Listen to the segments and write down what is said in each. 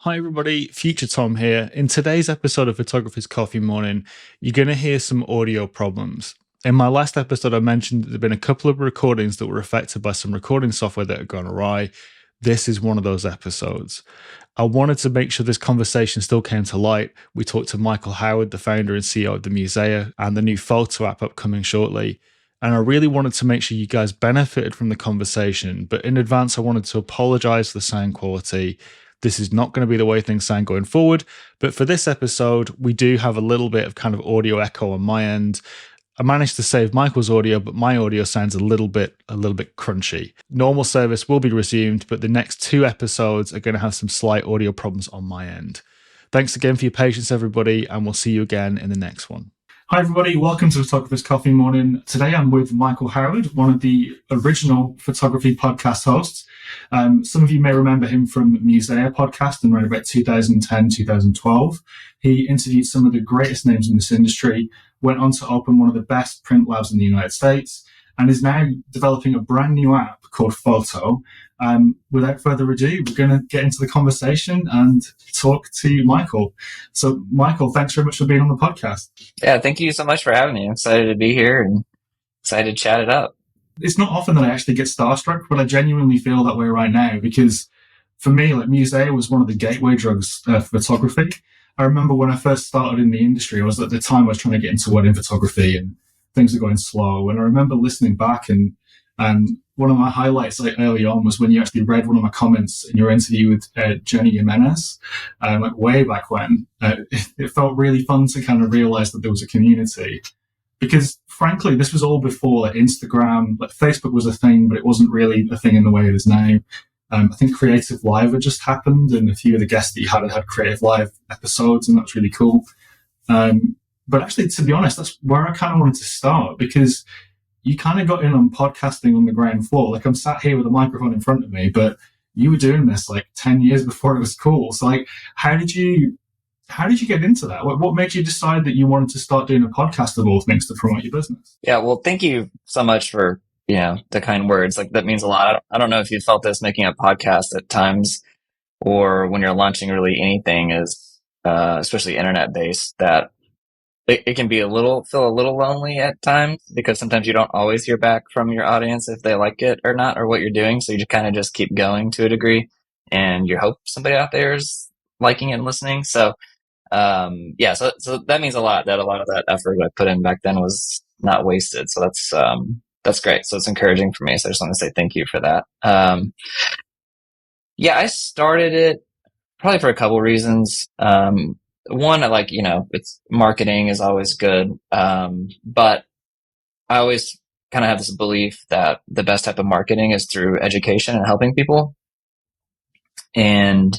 Hi everybody, Future Tom here. In today's episode of Photographer's Coffee Morning, you're going to hear some audio problems. In my last episode, I mentioned that there have been a couple of recordings that were affected by some recording software that had gone awry. This is one of those episodes. I wanted to make sure this conversation still came to light. We talked to Michael Howard, the founder and CEO of the Musea, and the new photo app upcoming shortly. And I really wanted to make sure you guys benefited from the conversation. But in advance, I wanted to apologize for the sound quality. This is not going to be the way things sound going forward. But for this episode, we do have a little bit of kind of audio echo on my end. I managed to save Michael's audio, but my audio sounds a little bit crunchy. Normal service will be resumed, but the next two episodes are going to have some slight audio problems on my end. Thanks again for your patience, everybody, and we'll see you again in the next one. Hi, everybody. Welcome to Photographer's Coffee Morning. Today I'm with Michael Howard, one of the original photography podcast hosts. Some of you may remember him from Musea podcast in around about 2010, 2012. He interviewed some of the greatest names in this industry, went on to open one of the best print labs in the United States, and is now developing a brand new app called Photo. Without further ado, we're going to get into the conversation and talk to Michael. So, Michael, thanks very much for being on the podcast. Yeah, thank you so much for having me. I'm excited to be here and excited to chat it up. It's not often that I actually get starstruck, but I genuinely feel that way right now because for me, like Musea was one of the gateway drugs for photography. I remember when I first started in the industry, I was at the time I was trying to get into wedding photography and things were going slow. And I remember listening back and one of my highlights like early on was when you actually read one of my comments in your interview with Jenny Jimenez, like way back when. It felt really fun to kind of realize that there was a community. Because frankly, this was all before like Instagram, like Facebook was a thing, but it wasn't really a thing in the way it is now. I think Creative Live had just happened, and a few of the guests that you had Creative Live episodes, and that's really cool. But actually, to be honest, that's where I kind of wanted to start, because you kind of got in on podcasting on the ground floor. Like I'm sat here with a microphone in front of me, but you were doing this like 10 years before it was cool. So like, how did you get into that? What made you decide that you wanted to start doing a podcast of all things to promote your business? Yeah, well, thank you so much for, the kind words. Like that means a lot. I don't know if you felt this making a podcast at times or when you're launching really anything is, especially internet based, that it can be feel a little lonely at times because sometimes you don't always hear back from your audience if they like it or not or what you're doing. So you just kind of just keep going to a degree and you hope somebody out there is liking it and listening. So so that means a lot, that a lot of that effort I put in back then was not wasted. So that's great. So it's encouraging for me. So I just want to say thank you for that. I started it probably for a couple reasons. One, it's marketing is always good. But I always kind of have this belief that the best type of marketing is through education and helping people. And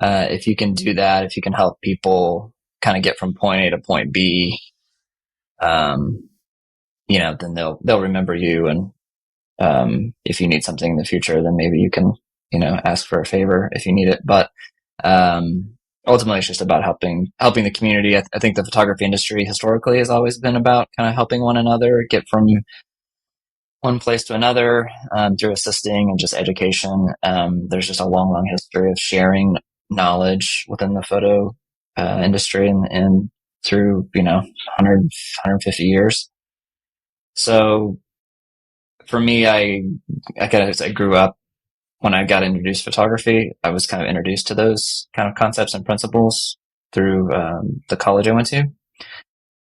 if you can do that, if you can help people kind of get from point A to point B, then they'll remember you. And if you need something in the future, then maybe you can, ask for a favor if you need it. But ultimately, it's just about helping the community. I think the photography industry historically has always been about kind of helping one another get from one place to another through assisting and just education. There's just a long history of sharing knowledge within the photo industry and through 150 years. So for me, I grew up when I got introduced to photography. I was kind of introduced to those kind of concepts and principles through the college I went to.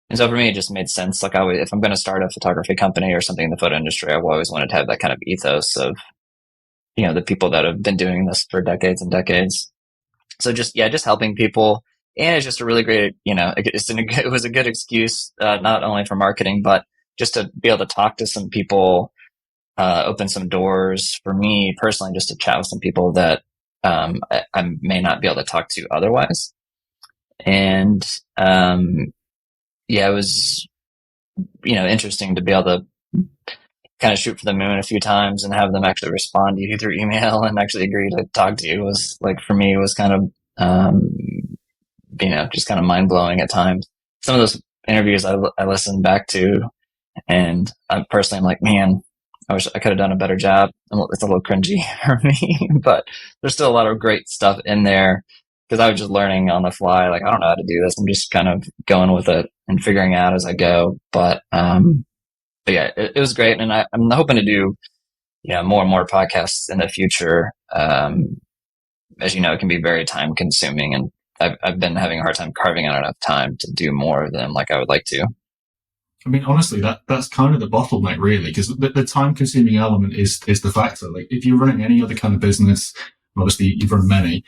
And so for me, it just made sense. Like if I'm going to start a photography company or something in the photo industry, I've always wanted to have that kind of ethos of, the people that have been doing this for decades and decades. So just helping people. And it's just a really great, it was a good excuse, not only for marketing, but just to be able to talk to some people, open some doors for me personally, just to chat with some people that I may not be able to talk to otherwise. And it was, interesting to be able to kind of shoot for the moon a few times and have them actually respond to you through email and actually agree to talk to you was like, for me, it was kind of, just kind of mind blowing at times. Some of those interviews I listened back to, and I'm like, man, I wish I could have done a better job. It's a little cringy for me, but there's still a lot of great stuff in there because I was just learning on the fly. Like, I don't know how to do this. I'm just kind of going with it and figuring out as I go. But yeah, it was great. And I'm hoping to do, more and more podcasts in the future. As you know, it can be very time consuming, and I've been having a hard time carving out enough time to do more of them like I would like to. I mean, honestly, that's kind of the bottleneck, really, because the time-consuming element is the factor. Like, if you're running any other kind of business, obviously you've run many,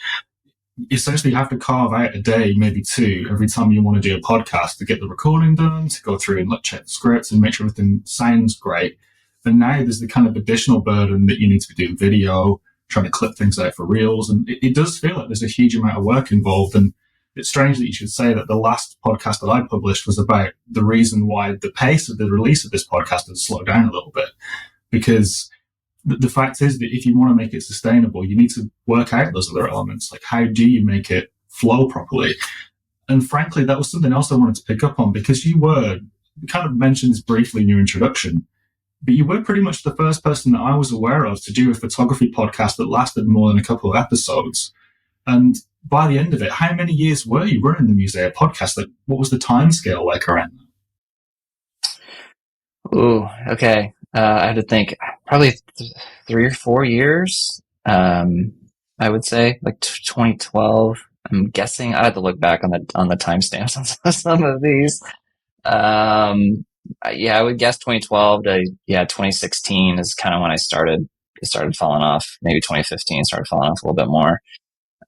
essentially you have to carve out a day, maybe two, every time you want to do a podcast to get the recording done, to go through and like check the scripts and make sure everything sounds great. And now there's the kind of additional burden that you need to be doing video, trying to clip things out for reels. And it does feel like there's a huge amount of work involved. And it's strange that you should say that the last podcast that I published was about the reason why the pace of the release of this podcast has slowed down a little bit. Because the fact is that if you want to make it sustainable, you need to work out those other elements. Like, how do you make it flow properly? And frankly, that was something else I wanted to pick up on, because you kind of mentioned this briefly in your introduction, but you were pretty much the first person that I was aware of to do a photography podcast that lasted more than a couple of episodes. And by the end of it, how many years were you running the Musea podcast? Like, what was the time scale like around that? Ooh, okay. I had to think, probably 3 or 4 years. I would say like 2012. I'm guessing I had to look back on the timestamps on some of these. Yeah, I would guess 2012 to 2016 is kind of when it started falling off. Maybe 2015 started falling off a little bit more.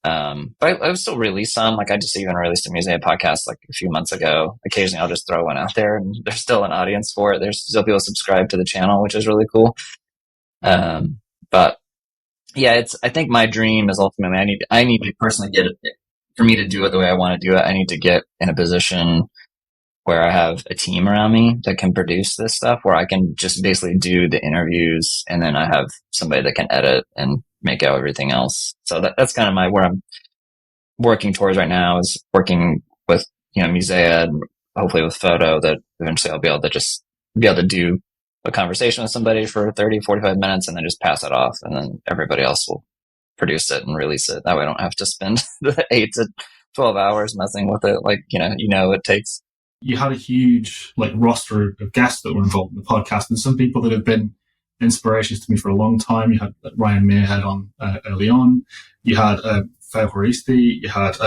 But I would still release some. Like, I just even released a Musea podcast like a few months ago. Occasionally I'll just throw one out there, and there's still an audience for it. There's still people subscribe to the channel, which is really cool. But yeah, I think my dream is ultimately I need to personally get it. For me to do it the way I want to do it, I need to get in a position where I have a team around me that can produce this stuff, where I can just basically do the interviews, and then I have somebody that can edit and make out everything else. So that's kind of where I'm working towards right now, is working with, Musea, and hopefully with photo, that eventually I'll be able to do a conversation with somebody for 30, 45 minutes and then just pass it off. And then everybody else will produce it and release it. That way I don't have to spend the 8 to 12 hours messing with it. Like, it takes. You had a huge roster of guests that were involved in the podcast, and some people that have been inspirations to me for a long time. You had Ryan Mearhead on early on. You had Faye Horisti. You had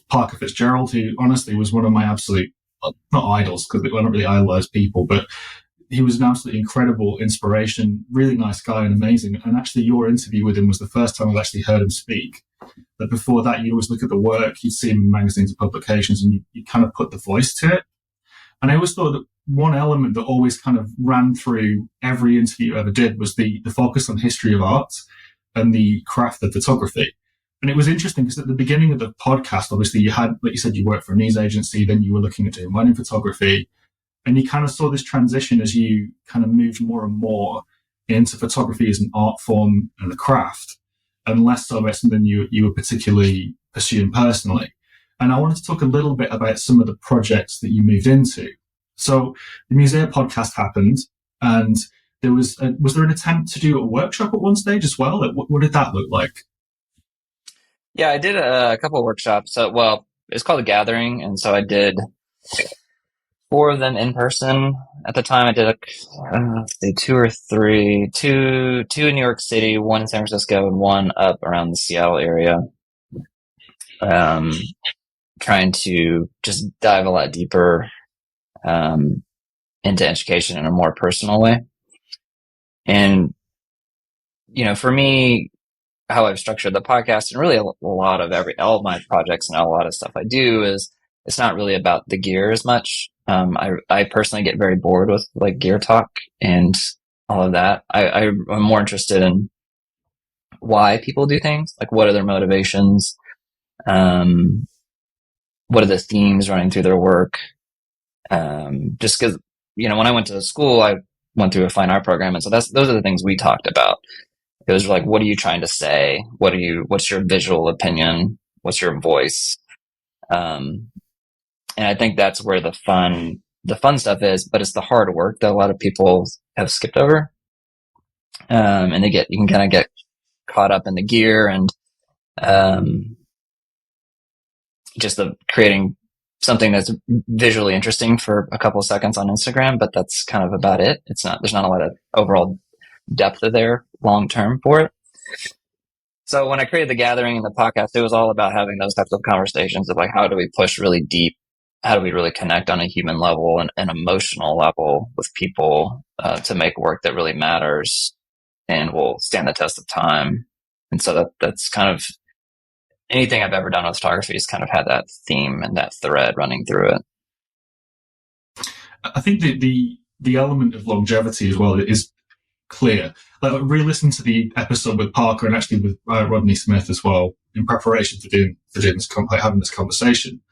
Parker Fitzgerald, who honestly was one of my absolute, not idols, because I don't really idolize people, but he was an absolutely incredible inspiration, really nice guy and amazing. And actually your interview with him was the first time I've actually heard him speak. But before that, you'd always look at the work, you'd see him in magazines and publications, and you kind of put the voice to it. And I always thought that one element that always kind of ran through every interview you ever did was the focus on history of art and the craft of photography. And it was interesting because at the beginning of the podcast, obviously you had, like you said, you worked for a news agency, then you were looking at doing wedding photography, and you kind of saw this transition as you kind of moved more and more into photography as an art form and a craft, and less so about something you were particularly pursuing personally. And I wanted to talk a little bit about some of the projects that you moved into. So the Musea podcast happened, and there was there an attempt to do a workshop at one stage as well? What did that look like? Yeah, I did a couple of workshops. Well, it's called a gathering, and so I did 4 of them in person. At the time, I did let's see, 2 or 3, two in New York City, 1 in San Francisco, and 1 up around the Seattle area. Trying to just dive a lot deeper into education in a more personal way. And, for me, how I've structured the podcast, and really a lot of all of my projects and a lot of stuff I do, is it's not really about the gear as much. I personally get very bored with gear talk and all of that. I'm more interested in why people do things, what are their motivations, what are the themes running through their work. Just because, when I went to school, I went through a fine art program. And so those are the things we talked about. It was what are you trying to say? What's your visual opinion? What's your voice? And I think that's where the fun stuff is, but it's the hard work that a lot of people have skipped over. And you can kind of get caught up in the gear, and just the creating something that's visually interesting for a couple of seconds on Instagram, but that's kind of about it. There's not a lot of overall depth there long term for it. So when I created the gathering and the podcast, it was all about having those types of conversations of like, how do we push really deep? How do we really connect on a human level and an emotional level with people to make work that really matters and will stand the test of time? And so that's kind of anything I've ever done with photography has kind of had that theme and that thread running through it. I think the element of longevity as well is clear. Like, re-listening to the episode with Parker and actually with Rodney Smith as well in preparation for doing this, like having this conversation.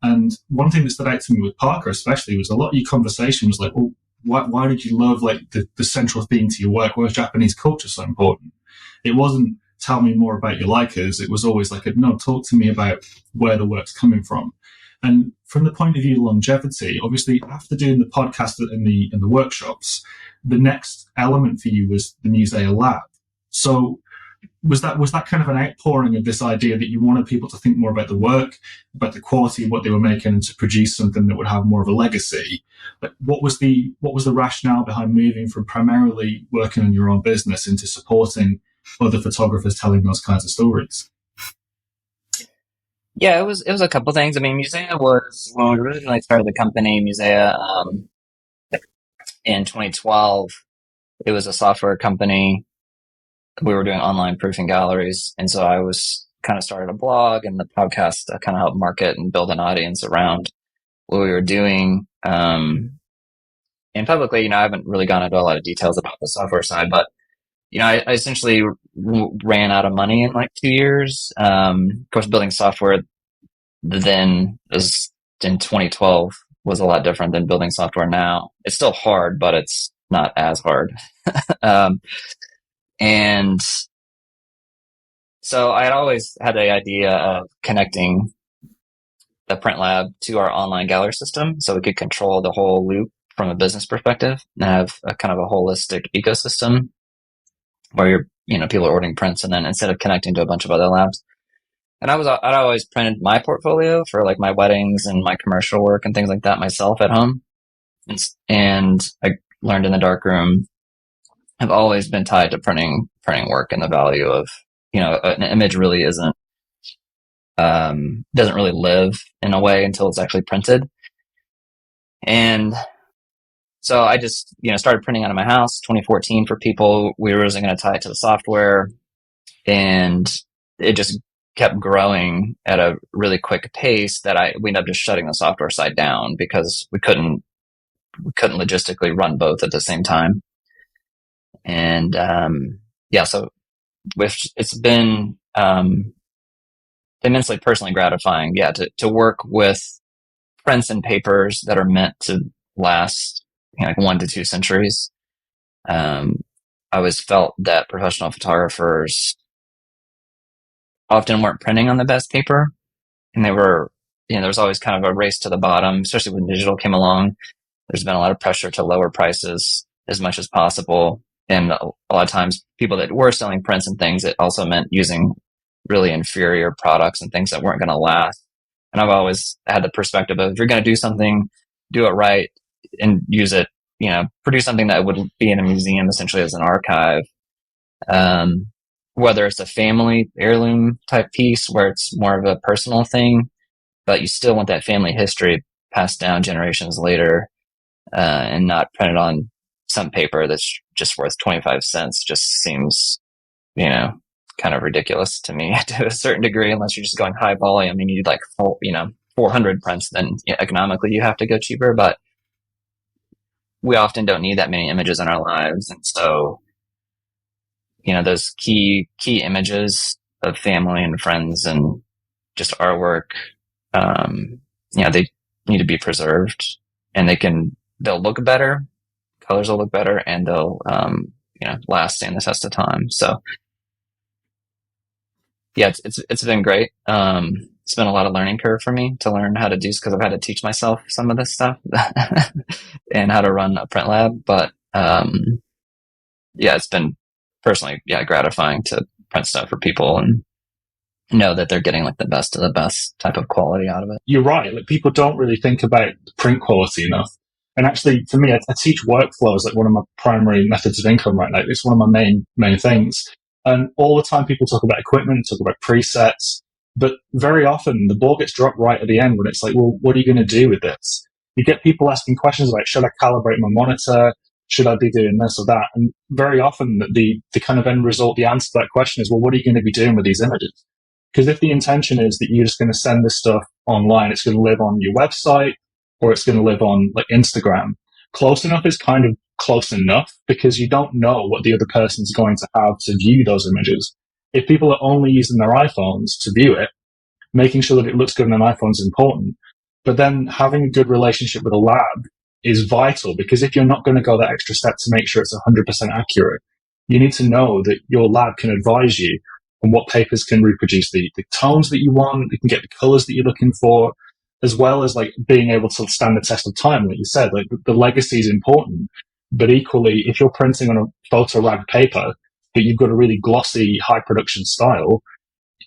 And one thing that stood out to me with Parker especially was a lot of your conversation was like, well, why did you love like the central theme to your work? Why was Japanese culture so important? It wasn't tell me more about your likers. It was always like, no, talk to me about where the work's coming from. And from the point of view of longevity, obviously after doing the podcast and the workshops, the next element for you was the Musea lab. So was that kind of an outpouring of this idea that you wanted people to think more about the work, about the quality of what they were making, and to produce something that would have more of a legacy? But what was the rationale behind moving from primarily working on your own business into supporting other photographers telling those kinds of stories? Yeah, it was a couple things. I mean, Musea was when we originally started the company, Musea, in 2012. It was a software company. We were doing online proofing galleries, and so I was kind of started a blog and the podcast to kind of help market and build an audience around what we were doing. And publicly, I haven't really gone into a lot of details about the software side, but I essentially ran out of money in like 2 years. Of course, building software then is in 2012 was a lot different than building software now. It's still hard, but it's not as hard. And so I had always had the idea of connecting the print lab to our online gallery system so we could control the whole loop from a business perspective and have a kind of a holistic ecosystem where people are ordering prints, and then instead of connecting to a bunch of other labs. And I'd always printed my portfolio for like my weddings and my commercial work and things like that myself at home. And I learned in the darkroom, I've always been tied to printing work and the value of, an image really doesn't really live in a way until it's actually printed. And so I just, started printing out of my house 2014 for people. We were going to tie it to the software, and it just kept growing at a really quick pace that we ended up just shutting the software side down because we couldn't logistically run both at the same time. And so it's been immensely personally gratifying, to work with prints and papers that are meant to last like 1 to 2 centuries. I always felt that professional photographers often weren't printing on the best paper, and they were, there was always kind of a race to the bottom, especially when digital came along. There's been a lot of pressure to lower prices as much as possible. And a lot of times people that were selling prints and things, it also meant using really inferior products and things that weren't going to last. And I've always had the perspective of, if you're going to do something, do it right and use it, produce something that would be in a museum essentially as an archive. Whether it's a family heirloom type piece where it's more of a personal thing, but you still want that family history passed down generations later, and not printed on some paper that's just worth 25 cents just seems, kind of ridiculous to me to a certain degree, unless you're just going high volume and you need like 400 prints, then economically you have to go cheaper. But we often don't need that many images in our lives. And so, those key images of family and friends and just artwork, they need to be preserved, and they'll look better, colors will look better, and they'll, last, stand the test of time. So yeah, it's been great. It's been a lot of learning curve for me to learn how to do, because I've had to teach myself some of this stuff and how to run a print lab. But, it's been personally, gratifying to print stuff for people. And know that they're getting like the best of the best type of quality out of it. You're right. Like people don't really think about print quality enough. And actually, for me, I teach workflows like one of my primary methods of income right now. It's one of my main things. And all the time, people talk about equipment, talk about presets, but very often the ball gets dropped right at the end when it's like, well, what are you going to do with this? You get people asking questions like, should I calibrate my monitor? Should I be doing this or that? And very often, the kind of end result, the answer to that question is, well, what are you going to be doing with these images? Because if the intention is that you're just going to send this stuff online, it's going to live on your website or it's going to live on like Instagram. Close enough is kind of close enough because you don't know what the other person's going to have to view those images. If people are only using their iPhones to view it, making sure that it looks good on an iPhone is important. But then having a good relationship with a lab is vital because if you're not going to go that extra step to make sure it's 100% accurate, you need to know that your lab can advise you on what papers can reproduce the tones that you want, they can get the colors that you're looking for, as well as like being able to stand the test of time. Like you said, like the legacy is important, but equally, if you're printing on a photo rag paper, but you've got a really glossy, high production style,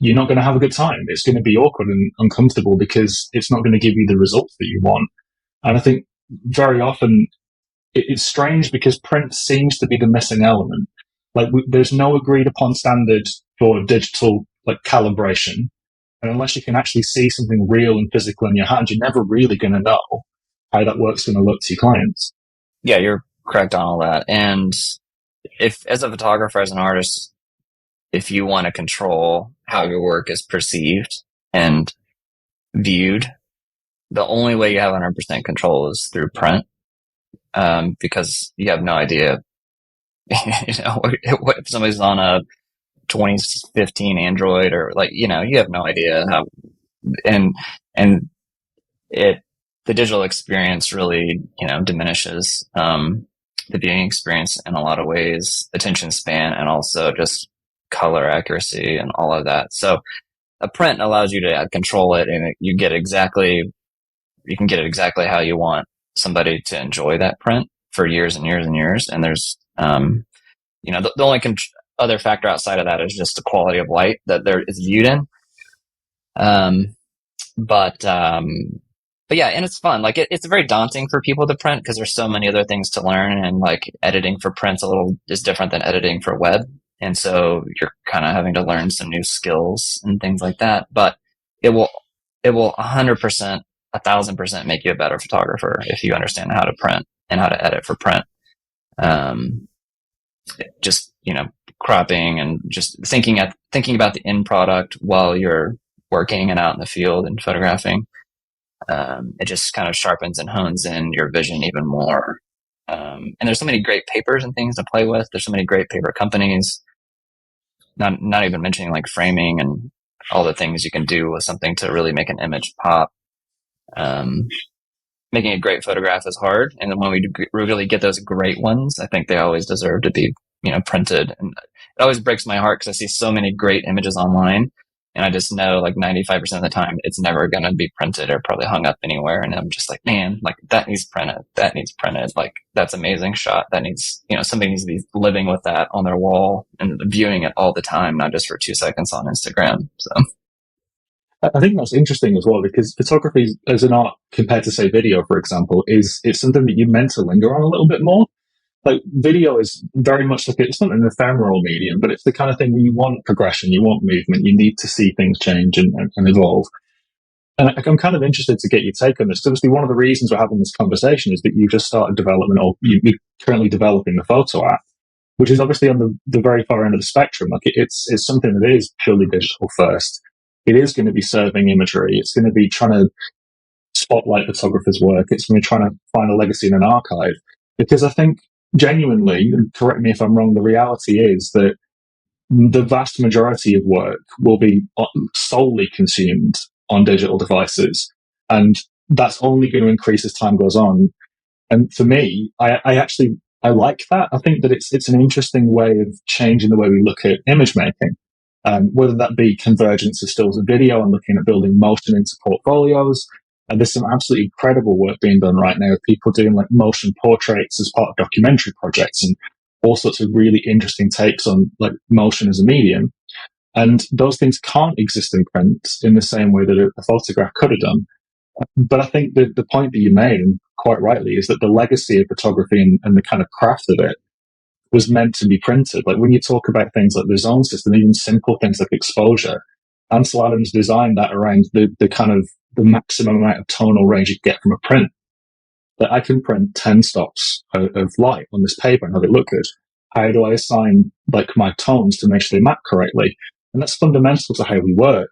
you're not going to have a good time. It's going to be awkward and uncomfortable because it's not going to give you the results that you want. And I think very often it's strange because print seems to be the missing element. Like there's no agreed upon standard for digital like calibration. And unless you can actually see something real and physical in your hand, you're never really going to know how that work's going to look to your clients. Yeah, you're correct on all that. And if, as a photographer, as an artist, if you want to control how your work is perceived and viewed, the only way you have 100% control is through print, because you have no idea, what if somebody's on a 2015 Android or like, you have no idea how, and it, the digital experience really, diminishes, the viewing experience in a lot of ways, attention span, and also just color accuracy and all of that. So a print allows you to control it, and you can get it exactly how you want somebody to enjoy that print for years and years and years. And there's, the only other factor outside of that is just the quality of light that there is viewed in. But yeah, and it's fun. Like it's very daunting for people to print because there's so many other things to learn, and like editing for print's is different than editing for web. And so you're kind of having to learn some new skills and things like that, but it will 100%, 1,000% make you a better photographer if you understand how to print and how to edit for print. Just, cropping and just thinking about the end product while you're working and out in the field and photographing. It just kind of sharpens and hones in your vision even more. And there's so many great papers and things to play with. There's so many great paper companies, not even mentioning like framing and all the things you can do with something to really make an image pop. Making a great photograph is hard. And then when we really get those great ones, I think they always deserve to be, printed. And it always breaks my heart because I see so many great images online. And I just know like 95% of the time it's never going to be printed or probably hung up anywhere. And I'm just like, man, like that needs printed. That needs printed. Like that's amazing shot. That needs, somebody needs to be living with that on their wall and viewing it all the time, not just for 2 seconds on Instagram. So I think that's interesting as well because photography as an art compared to say video, for example, it's something that you're meant to linger on a little bit more. Like video is very much like it's not an ephemeral medium, but it's the kind of thing where you want progression, you want movement, you need to see things change and evolve. And I'm kind of interested to get your take on this. Obviously, one of the reasons we're having this conversation is that you just started development, or you're currently developing the photo app, which is obviously on the very far end of the spectrum. Like it's something that is purely digital first. It is going to be serving imagery. It's going to be trying to spotlight photographers' work. It's going to be trying to find a legacy in an archive. Because I think genuinely, and correct me if I'm wrong, the reality is that the vast majority of work will be solely consumed on digital devices. And that's only going to increase as time goes on. And for me, I like that. I think that it's an interesting way of changing the way we look at image making. Whether that be convergence of stills and video and looking at building motion into portfolios. And there's some absolutely incredible work being done right now of people doing like motion portraits as part of documentary projects and all sorts of really interesting takes on like motion as a medium. And those things can't exist in print in the same way that a photograph could have done. But I think the point that you made, and quite rightly, is that the legacy of photography and the kind of craft of it was meant to be printed. Like when you talk about things like the zone system, even simple things like exposure, Ansel Adams designed that around the kind of the maximum amount of tonal range you get from a print. That I can print 10 stops of light on this paper and have it look good. How do I assign like my tones to make sure they map correctly? And that's fundamental to how we work.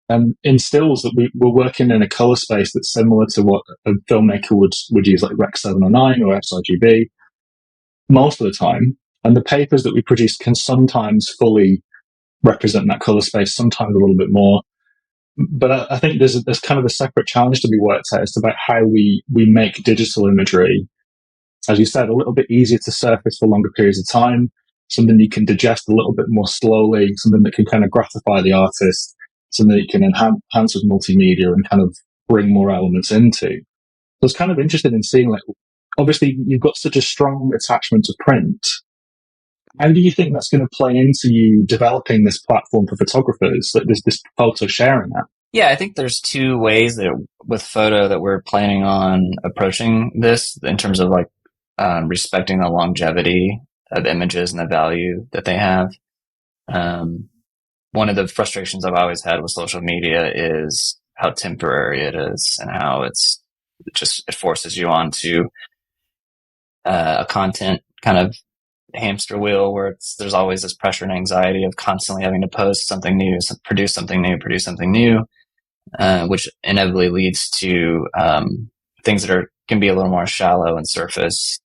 And in stills that we're working in a color space that's similar to what a filmmaker would use, like Rec 709 or sRGB, most of the time. And the papers that we produce can sometimes fully represent that color space, sometimes a little bit more. But I think there's kind of a separate challenge to be worked out as to about how we make digital imagery, as you said, a little bit easier to surface for longer periods of time, something you can digest a little bit more slowly, something that can kind of gratify the artist, something that you can enhance with multimedia and kind of bring more elements into. So I was kind of interested in seeing, like, obviously you've got such a strong attachment to print. How do you think that's going to play into you developing this platform for photographers, like this photo sharing app? Yeah, I think there's two ways that with photo that we're planning on approaching this in terms of like respecting the longevity of images and the value that they have. One of the frustrations I've always had with social media is how temporary it is and how it forces you onto a content kind of hamster wheel where there's always this pressure and anxiety of constantly having to post something new, produce something new, which inevitably leads to things that can be a little more shallow and surface,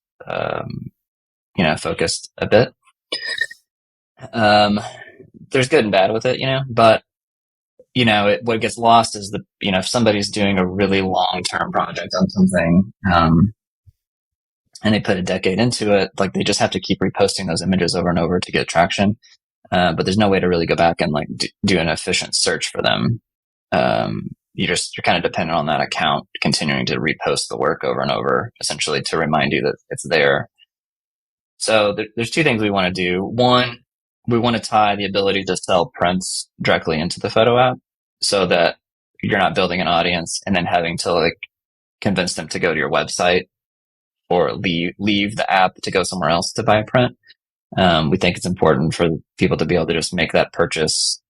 focused a bit. There's good and bad with it, but what gets lost is if somebody's doing a really long-term project on something, and they put a decade into it, like they just have to keep reposting those images over and over to get traction. But there's no way to really go back and like do an efficient search for them. You're kind of dependent on that account continuing to repost the work over and over, essentially to remind you that it's there. So there's two things we want to do. One, we want to tie the ability to sell prints directly into the photo app so that you're not building an audience and then having to like convince them to go to your website or leave the app to go somewhere else to buy a print. We think it's important for people to be able to just make that purchase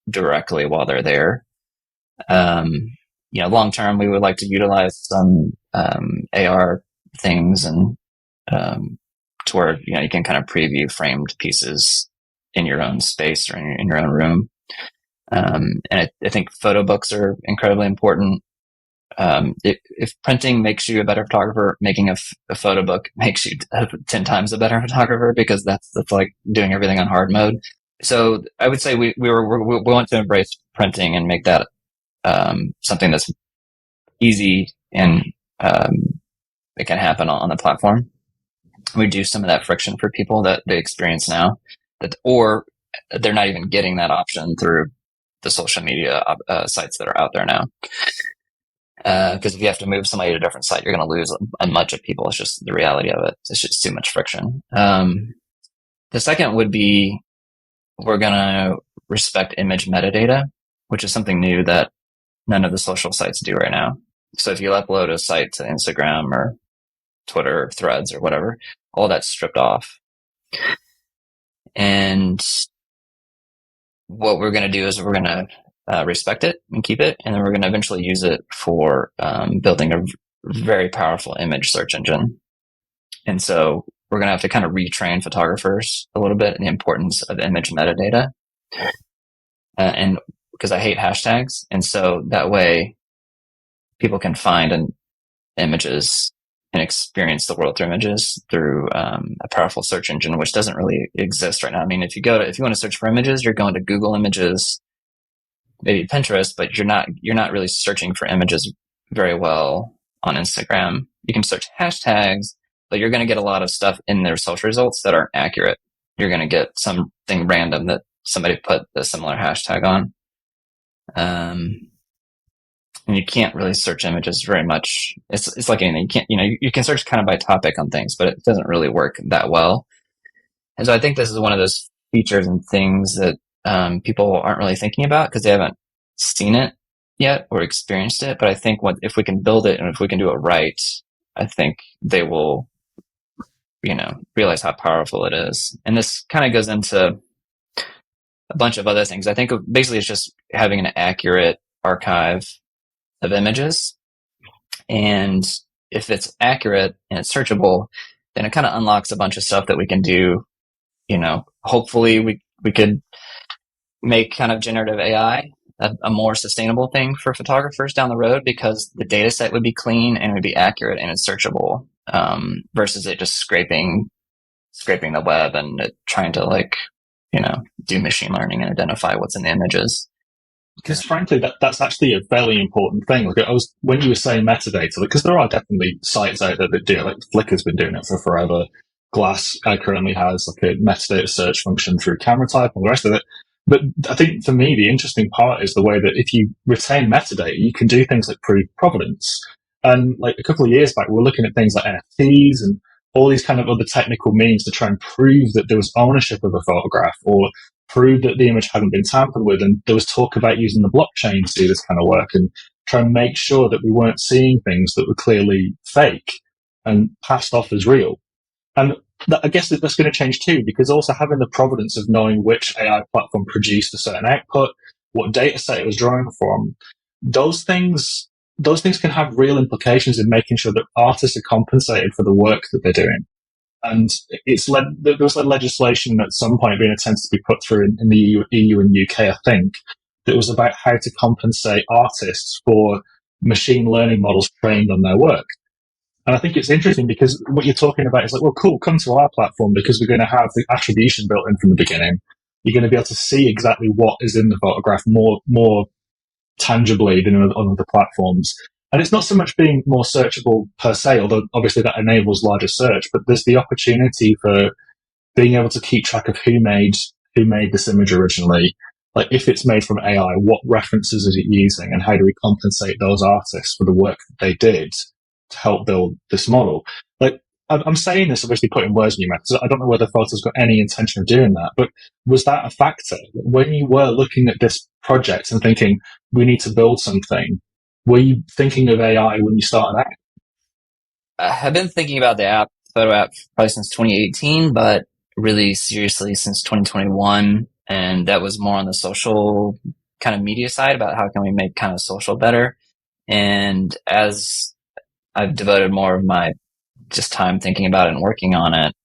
directly while they're there. Long term, we would like to utilize some AR things and to where you can kind of preview framed pieces in your own space or in your own room. And I think photo books are incredibly important. If printing makes you a better photographer, making a photo book makes you 10 times a better photographer, because that's like doing everything on hard mode. So I would say we want to embrace printing and make that something that's easy and it can happen on the platform. Reduce some of that friction for people that they experience now, or they're not even getting that option through the social media sites that are out there now. Because if you have to move somebody to a different site, you're going to lose a bunch of people. It's just the reality of it. It's just too much friction. The second would be we're going to respect image metadata, which is something new that none of the social sites do right now. So if you upload a site to Instagram or Twitter or Threads or whatever, all that's stripped off. And what we're going to do is we're going to respect it and keep it, and then we're going to eventually use it for building a very powerful image search engine. And so we're going to have to kind of retrain photographers a little bit in the importance of image metadata. And because I hate hashtags, and so that way people can find images and experience the world through images through a powerful search engine, which doesn't really exist right now. I mean, if you want to search for images, you're going to Google Images, maybe Pinterest, but you're not really searching for images very well on Instagram. You can search hashtags, but you're going to get a lot of stuff in their search results that aren't accurate. You're going to get something random that somebody put a similar hashtag on. And you can't really search images very much. It's like anything. You can search kind of by topic on things, but it doesn't really work that well. And so I think this is one of those features and things that people aren't really thinking about because they haven't seen it yet or experienced it. But I think if we can build it and if we can do it right, I think they will, realize how powerful it is. And this kind of goes into a bunch of other things. I think basically it's just having an accurate archive of images. And if it's accurate and it's searchable, then it kind of unlocks a bunch of stuff that we can do. Hopefully we could make kind of generative AI a more sustainable thing for photographers down the road, because the data set would be clean and it would be accurate and it's searchable, versus it just scraping the web and trying to do machine learning and identify what's in the images. Because frankly, that's actually a fairly important thing. Like when you were saying metadata, because there are definitely sites out there that do it. Like Flickr's been doing it for forever. Glass currently has like a metadata search function through camera type and the rest of it. But I think for me, the interesting part is the way that if you retain metadata, you can do things like prove provenance. And like a couple of years back, we were looking at things like NFTs and all these kind of other technical means to try and prove that there was ownership of a photograph or prove that the image hadn't been tampered with. And there was talk about using the blockchain to do this kind of work and try and make sure that we weren't seeing things that were clearly fake and passed off as real. And I guess that's going to change too, because also having the provenance of knowing which AI platform produced a certain output, what data set it was drawing from, those things can have real implications in making sure that artists are compensated for the work that they're doing. And there was legislation at some point being attempted to be put through in the EU and UK, I think, that was about how to compensate artists for machine learning models trained on their work. And I think it's interesting because what you're talking about is like, well, cool, come to our platform because we're going to have the attribution built in from the beginning. You're going to be able to see exactly what is in the photograph more tangibly than on other platforms. And it's not so much being more searchable per se, although obviously that enables larger search, but there's the opportunity for being able to keep track of who made this image originally. Like if it's made from AI, what references is it using and how do we compensate those artists for the work that they did to help build this model? Like I'm saying this, obviously putting words in your mouth, so I don't know whether Photo's got any intention of doing that, but was that a factor when you were looking at this project and thinking we need to build something? Were you thinking of AI when you started out? I have been thinking about the photo app, probably since 2018, but really seriously since 2021. And that was more on the social kind of media side about how can we make kind of social better. And as I've devoted more of my just time thinking about it and working on it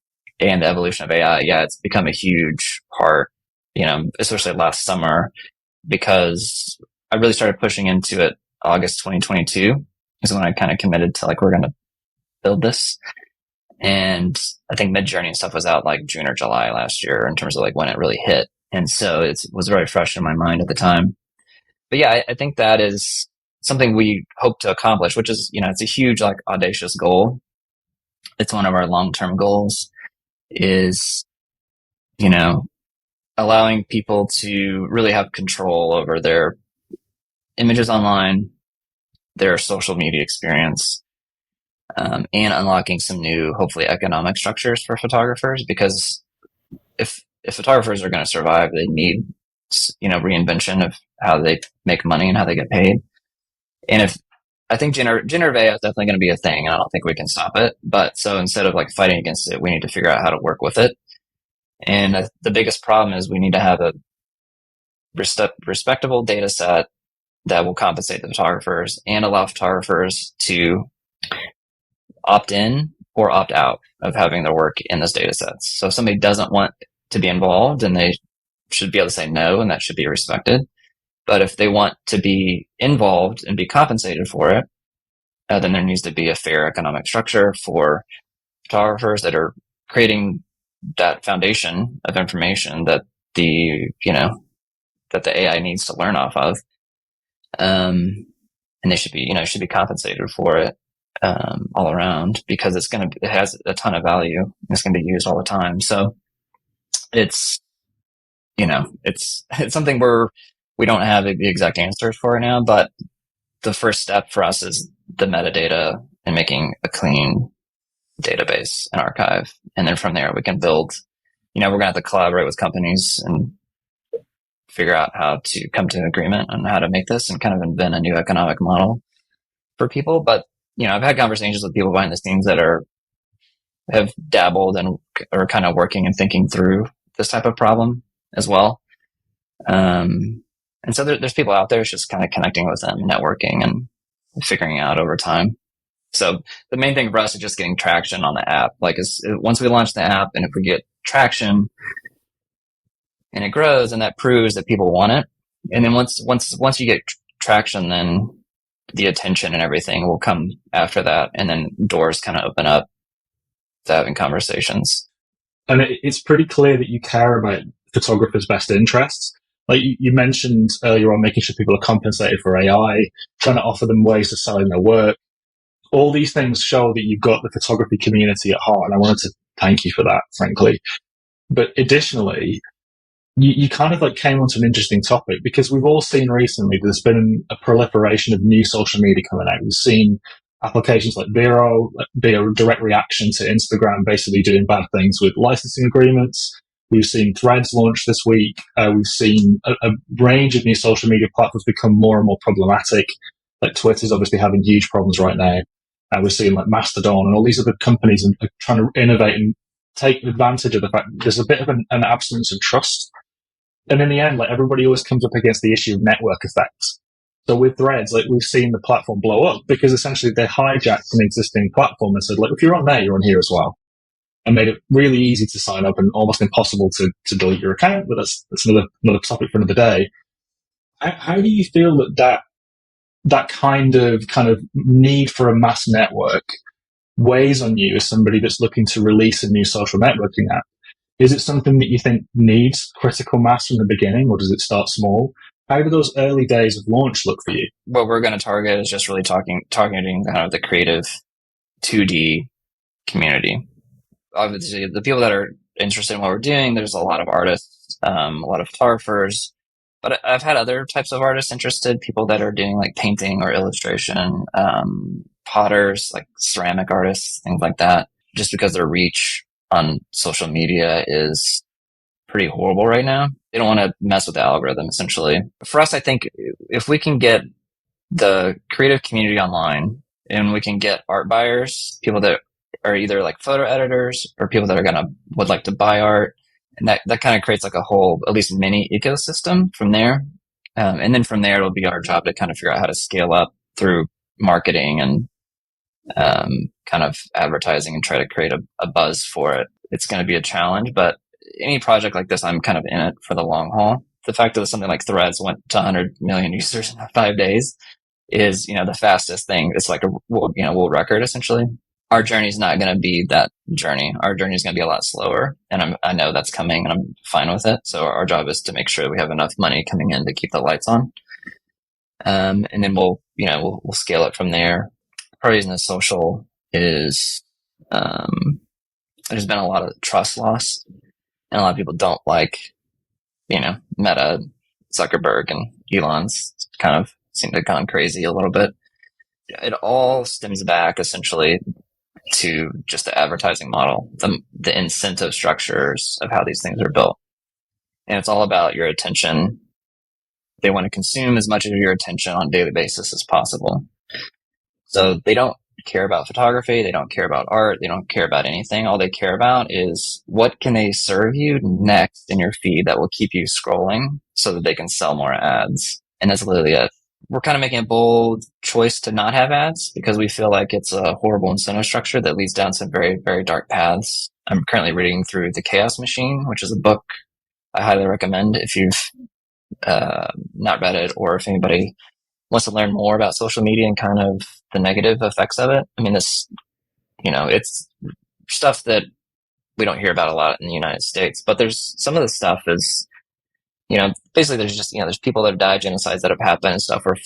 and the evolution of AI, yeah, it's become a huge part, especially last summer, because I really started pushing into it August 2022 is when I kind of committed to we're going to build this. And I think Midjourney and stuff was out like June or July last year in terms of when it really hit. And so it was very fresh in my mind at the time. But yeah, I think that is something we hope to accomplish, which is, it's a huge, audacious goal. It's one of our long-term goals is, allowing people to really have control over their images online, their social media experience, and unlocking some new, hopefully, economic structures for photographers. Because if photographers are going to survive, they need, reinvention of how they make money and how they get paid. And I think generative AI is definitely going to be a thing, and I don't think we can stop it. But so instead of fighting against it, we need to figure out how to work with it. And the biggest problem is we need to have a respectable data set that will compensate the photographers and allow photographers to opt in or opt out of having their work in those data sets. So if somebody doesn't want to be involved, then they should be able to say no, and that should be respected. But if they want to be involved and be compensated for it, then there needs to be a fair economic structure for photographers that are creating that foundation of information that the AI needs to learn off of. And they should be compensated for it all around, because it has a ton of value. It's going to be used all the time. So it's something we don't have the exact answers for right now, but the first step for us is the metadata and making a clean database and archive. And then from there we can build, we're going to have to collaborate with companies and figure out how to come to an agreement on how to make this and kind of invent a new economic model for people. But, I've had conversations with people behind the scenes that have dabbled and are kind of working and thinking through this type of problem as well. And so there's people out there. It's just kind of connecting with them, networking, and figuring out over time. So the main thing for us is just getting traction on the app. Like, once we launch the app, and if we get traction and it grows, and that proves that people want it, and then once you get traction, then the attention and everything will come after that, and then doors kind of open up to having conversations. And it's pretty clear that you care about photographers' best interests. Like you mentioned earlier on, making sure people are compensated for AI, trying to offer them ways of selling their work. All these things show that you've got the photography community at heart, and I wanted to thank you for that, frankly. But additionally, you kind of like came onto an interesting topic, because we've all seen recently there's been a proliferation of new social media coming out. We've seen applications like Vero be a direct reaction to Instagram basically doing bad things with licensing agreements. We've seen Threads launch this week. We've seen a range of new social media platforms become more and more problematic. Like Twitter's obviously having huge problems right now. We're seeing like Mastodon and all these other companies are trying to innovate and take advantage of the fact that there's a bit of an absence of trust. And in the end, like, everybody always comes up against the issue of network effects. So with Threads, like, we've seen the platform blow up because essentially they hijacked an existing platform and said, like, if you're on there, you're on here as well. And made it really easy to sign up and almost impossible to delete your account. But that's another topic for another day. How do you feel that kind of need for a mass network weighs on you as somebody that's looking to release a new social networking app? Is it something that you think needs critical mass from the beginning, or does it start small? How do those early days of launch look for you? What we're going to target is just really targeting kind of the creative 2D community. Obviously, the people that are interested in what we're doing, there's a lot of artists, a lot of photographers, but I've had other types of artists interested, people that are doing like painting or illustration, potters, like ceramic artists, things like that, just because their reach on social media is pretty horrible right now. They don't want to mess with the algorithm, essentially. For us, I think if we can get the creative community online, and we can get art buyers, people that are either like photo editors or people that would like to buy art, and that kind of creates like a whole, at least mini ecosystem from there. And then from there, it'll be our job to kind of figure out how to scale up through marketing and kind of advertising and try to create a buzz for it. It's going to be a challenge, but any project like this, I'm kind of in it for the long haul. The fact that something like Threads went to 100 million users in 5 days is, the fastest thing. It's like a world record, essentially. Our journey is not going to be that journey. Our journey is going to be a lot slower, and I know that's coming, and I'm fine with it. So our job is to make sure we have enough money coming in to keep the lights on, and then we'll scale it from there. Part of the reason the social is there's been a lot of trust loss, and a lot of people don't like, Meta, Zuckerberg, and Elon's kind of seem to have gone crazy a little bit. It all stems back essentially to just the advertising model, the incentive structures of how these things are built. And it's all about your attention. They want to consume as much of your attention on a daily basis as possible. So they don't care about photography. They don't care about art. They don't care about anything. All they care about is what can they serve you next in your feed that will keep you scrolling so that they can sell more ads. And that's literally it. We're kind of making a bold choice to not have ads because we feel like it's a horrible incentive structure that leads down some very, very dark paths. I'm currently reading through The Chaos Machine, which is a book I highly recommend if you've not read it, or if anybody wants to learn more about social media and kind of the negative effects of it. I mean, it's stuff that we don't hear about a lot in the United States, but there's some of the stuff is, basically there's just, there's people that have died, genocides that have happened and stuff where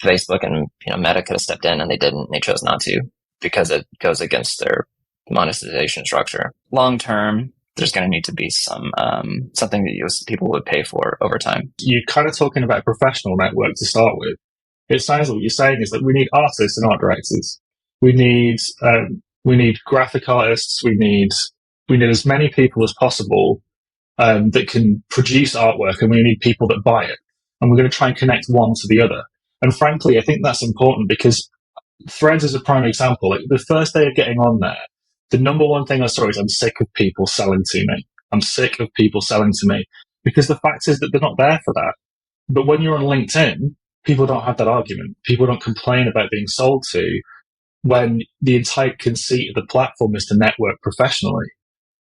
Facebook and, Meta could have stepped in and they didn't, they chose not to because it goes against their monetization structure. Long term, there's going to need to be some, something that people would pay for over time. You're kind of talking about a professional network to start with. It sounds like what you're saying is that we need artists and art directors. We need graphic artists. We need as many people as possible that can produce artwork, and we need people that buy it. And we're going to try and connect one to the other. And frankly, I think that's important because Threads is a prime example. Like the first day of getting on there, the number one thing I saw is I'm sick of people selling to me. I'm sick of people selling to me because the fact is that they're not there for that. But when you're on LinkedIn, people don't have that argument. People don't complain about being sold to when the entire conceit of the platform is to network professionally.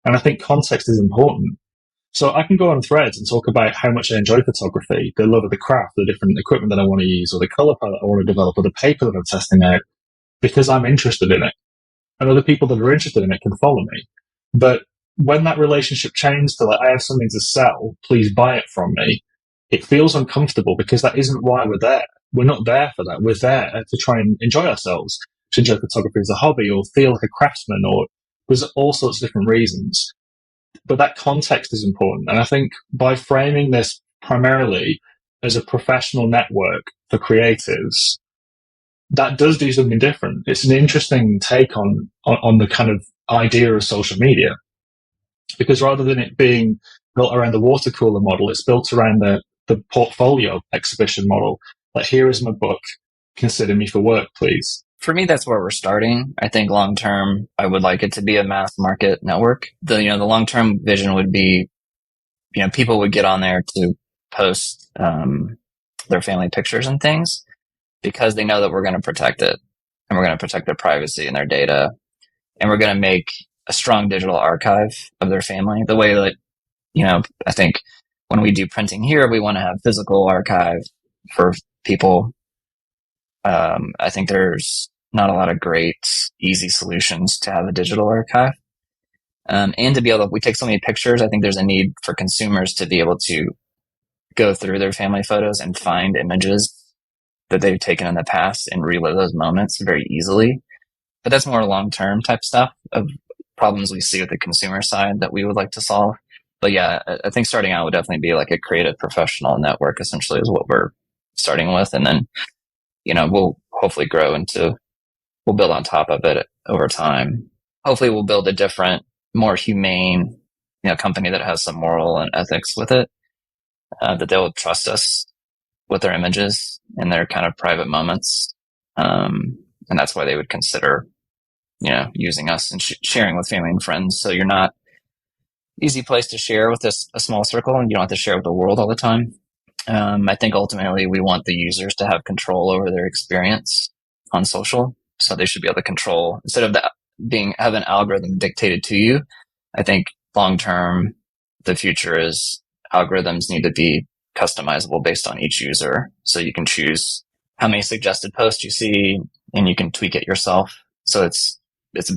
And I think context is important. So I can go on Threads and talk about how much I enjoy photography, the love of the craft, the different equipment that I want to use, or the color palette I want to develop, or the paper that I'm testing out, because I'm interested in it. And other people that are interested in it can follow me. But when that relationship changes to like, I have something to sell, please buy it from me, it feels uncomfortable because that isn't why we're there. We're not there for that. We're there to try and enjoy ourselves, to enjoy photography as a hobby or feel like a craftsman, or there's all sorts of different reasons. But that context is important. And I think by framing this primarily as a professional network for creatives, that does do something different. It's an interesting take on the kind of idea of social media, because rather than it being built around the water cooler model, it's built around the portfolio exhibition model. Like, here is my book. Consider me for work, please. For me, that's where we're starting. I think long term, I would like it to be a mass market network. The long term vision would be, people would get on there to post their family pictures and things because they know that we're going to protect it, and we're going to protect their privacy and their data, and we're going to make a strong digital archive of their family. The way that, I think when we do printing here, we want to have physical archive for people. I think there's not a lot of great, easy solutions to have a digital archive. And to be able to, we take so many pictures, I think there's a need for consumers to be able to go through their family photos and find images that they've taken in the past and relive those moments very easily. But that's more long-term type stuff of problems we see with the consumer side that we would like to solve. But yeah, I think starting out would definitely be like a creative professional network, essentially, is what we're starting with. And then, we'll hopefully grow we'll build on top of it over time. Hopefully we'll build a different, more humane, company that has some moral and ethics with it, that they'll trust us with their images in their kind of private moments. And that's why they would consider, using us and sharing with family and friends. So you're not easy place to share with a small circle, and you don't have to share with the world all the time. I think ultimately we want the users to have control over their experience on social. So they should be able to control, instead of have an algorithm dictated to you. I think long term, the future is algorithms need to be customizable based on each user. So you can choose how many suggested posts you see, and you can tweak it yourself. So it's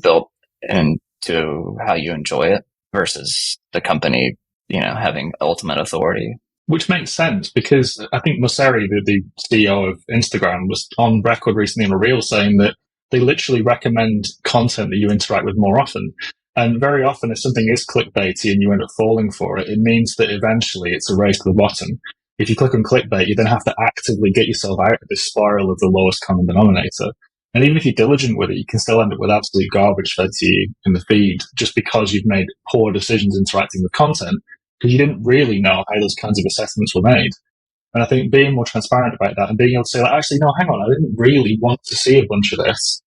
built into how you enjoy it versus the company, having ultimate authority. Which makes sense, because I think Musea, the CEO of Instagram, was on record recently in a reel saying that they literally recommend content that you interact with more often. And very often, if something is clickbaity and you end up falling for it, it means that eventually it's a race to the bottom. If you click on clickbait, you then have to actively get yourself out of this spiral of the lowest common denominator. And even if you're diligent with it, you can still end up with absolute garbage fed to you in the feed just because you've made poor decisions interacting with content, because you didn't really know how those kinds of assessments were made. And I think being more transparent about that and being able to say, like, actually, no, hang on, I didn't really want to see a bunch of this.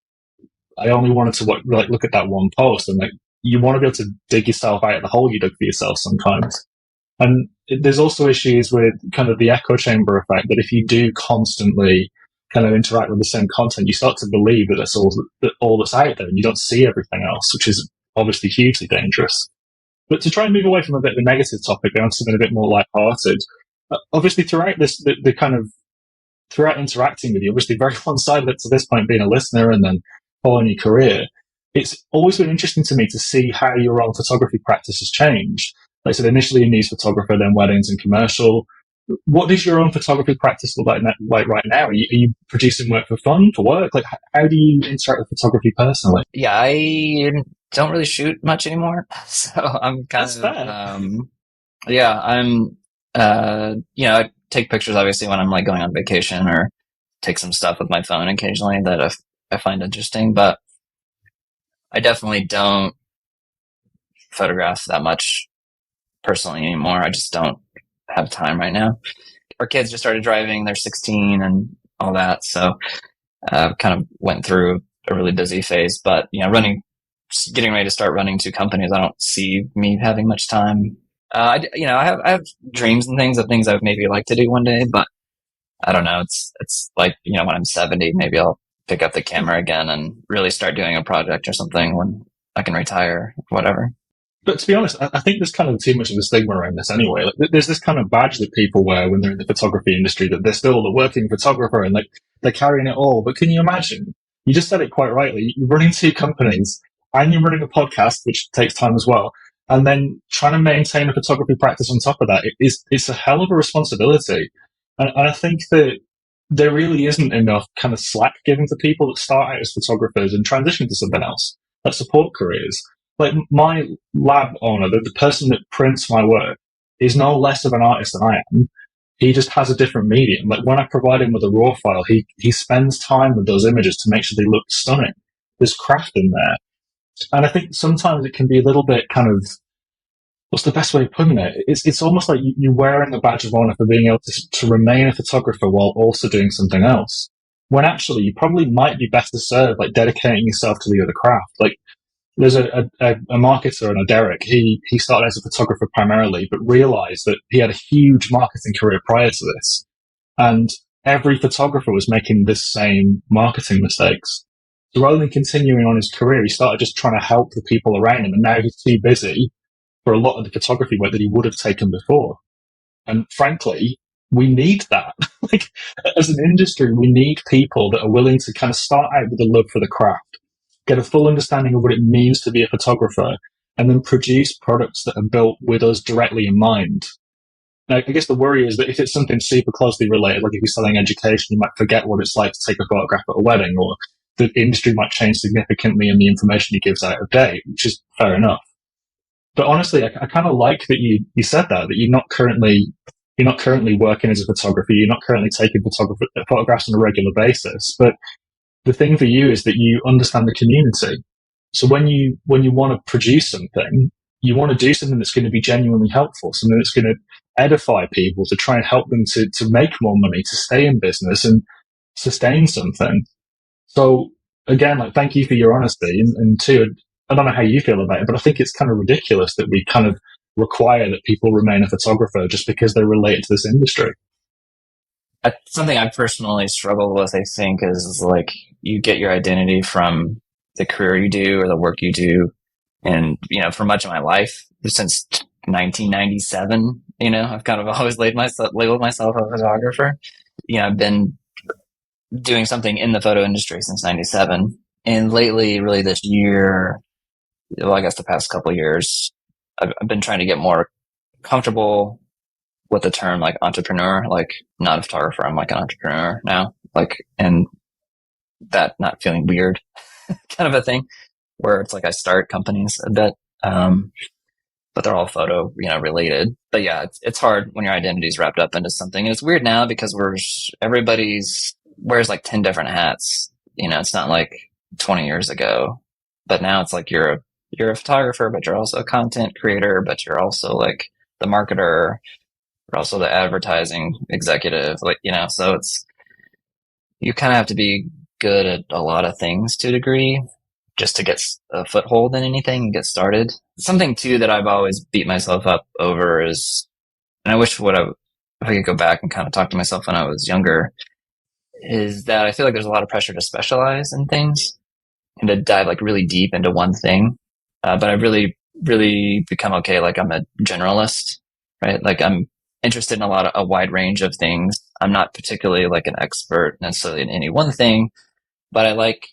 I only wanted to look at that one post. And you want to be able to dig yourself out of the hole you dug for yourself sometimes. And there's also issues with kind of the echo chamber effect, that if you do constantly kind of interact with the same content, you start to believe that that's all that's out there, and you don't see everything else, which is obviously hugely dangerous. But to try and move away from a bit of a negative topic and onto something a bit more lighthearted, obviously throughout throughout interacting with you, obviously very one-sided to this point, being a listener and then following your career, it's always been interesting to me to see how your own photography practice has changed. Like I said, initially a news photographer, then weddings and commercial. What does your own photography practice look like right now? Are you producing work for fun, for work? Like, how do you interact with photography personally? Yeah, I don't really shoot much anymore. So I'm kind That's of, fair. yeah, I take pictures obviously when I'm like going on vacation, or take some stuff with my phone occasionally that I find interesting, but I definitely don't photograph that much personally anymore. I just don't have time right now. Our kids just started driving. They're 16 and all that. So kind of went through a really busy phase, but getting ready to start running two companies, I don't see me having much time. I have dreams and things of things I would maybe like to do one day, but I don't know. It's like, when I'm 70, maybe I'll pick up the camera again and really start doing a project or something when I can retire, whatever. But to be honest, I think there's kind of too much of a stigma around this anyway. Like, there's this kind of badge that people wear when they're in the photography industry that they're still the working photographer and like they're carrying it all. But can you imagine? You just said it quite rightly. You're running two companies and you're running a podcast, which takes time as well. And then trying to maintain a photography practice on top of that it's a hell of a responsibility. And I think that there really isn't enough kind of slack given to people that start out as photographers and transition to something else, that support careers. Like my lab owner, the person that prints my work, is no less of an artist than I am. He just has a different medium. Like when I provide him with a raw file, he spends time with those images to make sure they look stunning. There's craft in there. And I think sometimes it can be a little bit kind of, what's the best way of putting it? It's almost like you're wearing a badge of honor for being able to remain a photographer while also doing something else. When actually you probably might be better served like dedicating yourself to the other craft. Like there's a marketer, and a Derek. He started as a photographer primarily, but realized that he had a huge marketing career prior to this. And every photographer was making this same marketing mistakes. So rather than continuing on his career, he started just trying to help the people around him. And now he's too busy for a lot of the photography work that he would have taken before. And frankly, we need that. Like as an industry, we need people that are willing to kind of start out with a love for the craft, get a full understanding of what it means to be a photographer, and then produce products that are built with us directly in mind. Now, I guess the worry is that if it's something super closely related, like if you're selling education, you might forget what it's like to take a photograph at a wedding, or the industry might change significantly and the information he gives out of date, which is fair enough. But honestly, I kind of like that you said that you're not currently working as a photographer, you're not currently taking photographs on a regular basis. But the thing for you is that you understand the community. So when you want to produce something, you want to do something that's going to be genuinely helpful, something that's going to edify people, to try and help them to make more money, to stay in business and sustain something. So again, like, thank you for your honesty. And two, I don't know how you feel about it, but I think it's kind of ridiculous that we kind of require that people remain a photographer just because they're related to this industry. Something I personally struggle with, I think, is like you get your identity from the career you do or the work you do. And, for much of my life, since 1997, I've kind of always labeled myself a photographer. I've been doing something in the photo industry since 97. And lately, really this year, well, I guess the past couple of years, I've been trying to get more comfortable with the term like entrepreneur, like not a photographer. I'm like an entrepreneur now, like, and that not feeling weird kind of a thing where it's like I start companies a bit, but they're all photo, related. But yeah, it's hard when your identity is wrapped up into something. And it's weird now because everybody's wears like 10 different hats. It's not like 20 years ago, but now it's like you're a photographer, but you're also a content creator, but you're also like the marketer, you're also the advertising executive, like, so you kind of have to be good at a lot of things to a degree just to get a foothold in anything and get started. Something too that I've always beat myself up over is, and I wish if I could go back and kind of talk to myself when I was younger, is that I feel like there's a lot of pressure to specialize in things and to dive like really deep into one thing. But I've really, really become okay. Like I'm a generalist, right? Like I'm interested in a wide range of things. I'm not particularly like an expert necessarily in any one thing, but I like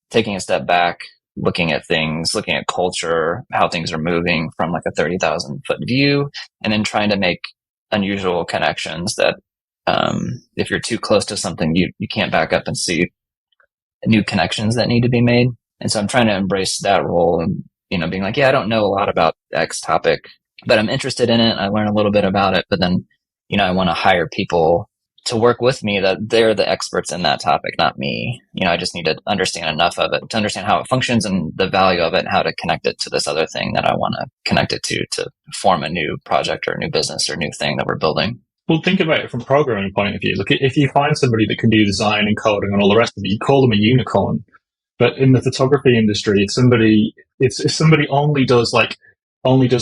taking a step back, looking at things, looking at culture, how things are moving from like a 30,000 foot view, and then trying to make unusual connections that, if you're too close to something, you can't back up and see new connections that need to be made. And so I'm trying to embrace that role and, being like, yeah, I don't know a lot about X topic, but I'm interested in it. I learn a little bit about it, but then, I want to hire people to work with me, that they're the experts in that topic, not me. I just need to understand enough of it to understand how it functions and the value of it and how to connect it to this other thing that I want to connect it to form a new project or a new business or new thing that we're building. Well, think about it from a programming point of view. Look, if you find somebody that can do design and coding and all the rest of it, you call them a unicorn. But in the photography industry, if somebody only does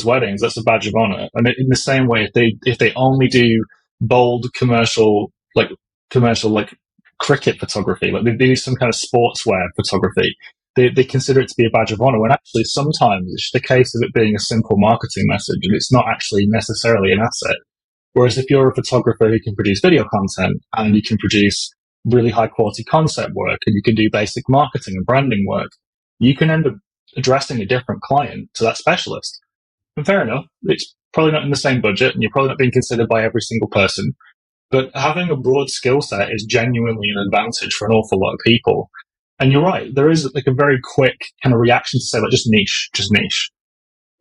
weddings, that's a badge of honor. And in the same way, if they only do bold commercial cricket photography, like they do some kind of sportswear photography, they consider it to be a badge of honor. When actually sometimes it's just a case of it being a simple marketing message, and it's not actually necessarily an asset. Whereas if you're a photographer who can produce video content and you can produce really high quality concept work and you can do basic marketing and branding work, you can end up addressing a different client to that specialist. And fair enough, it's probably not in the same budget and you're probably not being considered by every single person. But having a broad skill set is genuinely an advantage for an awful lot of people. And you're right, there is like a very quick kind of reaction to say, like, just niche.